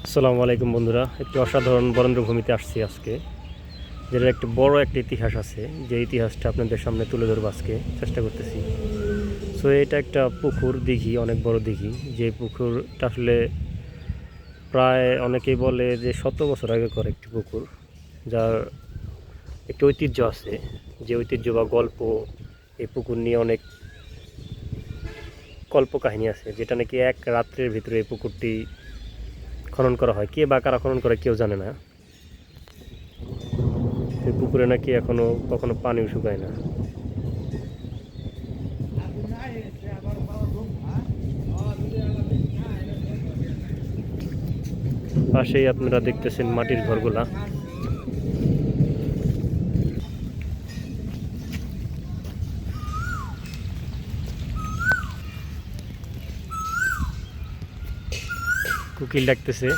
আসসালামু আলাইকুম বন্ধুরা, একটি অসাধারণ বরেন্দ্রভূমিতে আসছি আজকে, যেটার একটি বড় একটা ইতিহাস আছে। যে ইতিহাসটা আপনাদের সামনে তুলে ধরবো আজকে চেষ্টা করতেছি। সো এটা একটা পুকুর, দিঘি, অনেক বড় দিঘি। যে পুকুরটা আসলে প্রায় অনেকেই বলে যে 100 বছর আগেকার একটি পুকুর, যার একটি ঐতিহ্য আছে। যে ঐতিহ্য বা গল্প, এই পুকুর নিয়ে অনেক কল্পকাহিনী আছে, যেটা নাকি এক রাত্রের ভিতরে এই পুকুরটি খনন করা হয়। কে বা কারা খনন করে কেউ জানে না। এই পুকুরে নাকি এখনো কখনো পানিও শুকায় না। পাশেই আপনারা দেখতেছেন মাটির ঘরগুলা। কোকিল ডাকতেছে।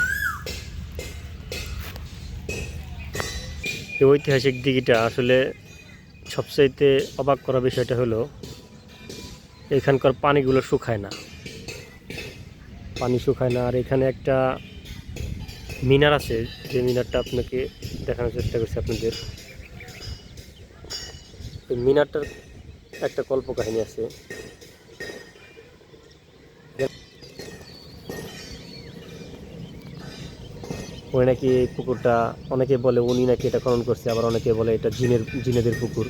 এই ঐতিহাসিক দিঘিটা আসলে সবচাইতে অবাক করা বিষয়টা হলো এখানকার পানিগুলো শুকায় না, পানি শুকায় না। আর এখানে একটা মিনার আছে, যে মিনারটা আপনাকে দেখানোর চেষ্টা করছি আপনাদের। এই মিনারটার একটা কল্পকাহিনী আছে। ওই নাকি এই পুকুরটা, অনেকে বলে উনি নাকি এটা খনন করছে, আবার অনেকে বলে এটা জিনেদের পুকুর।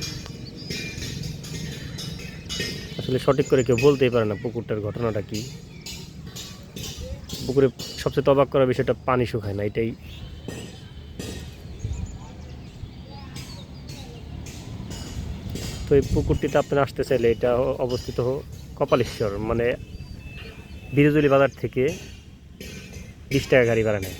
আসলে সঠিক করে কেউ বলতেই পারে না পুকুরটার ঘটনাটা কি। পুকুরে সবচেয়ে অবাক করার বিষয়টা পানি শুকায় না, এটাই। তো এই পুকুরটিতে আপনারা আসতে চাইলে, এটা অবস্থিত কপালেশ্বর, মানে বিরজুলি বাজার থেকে 20 টাকা গাড়ি ভাড়া নেয়।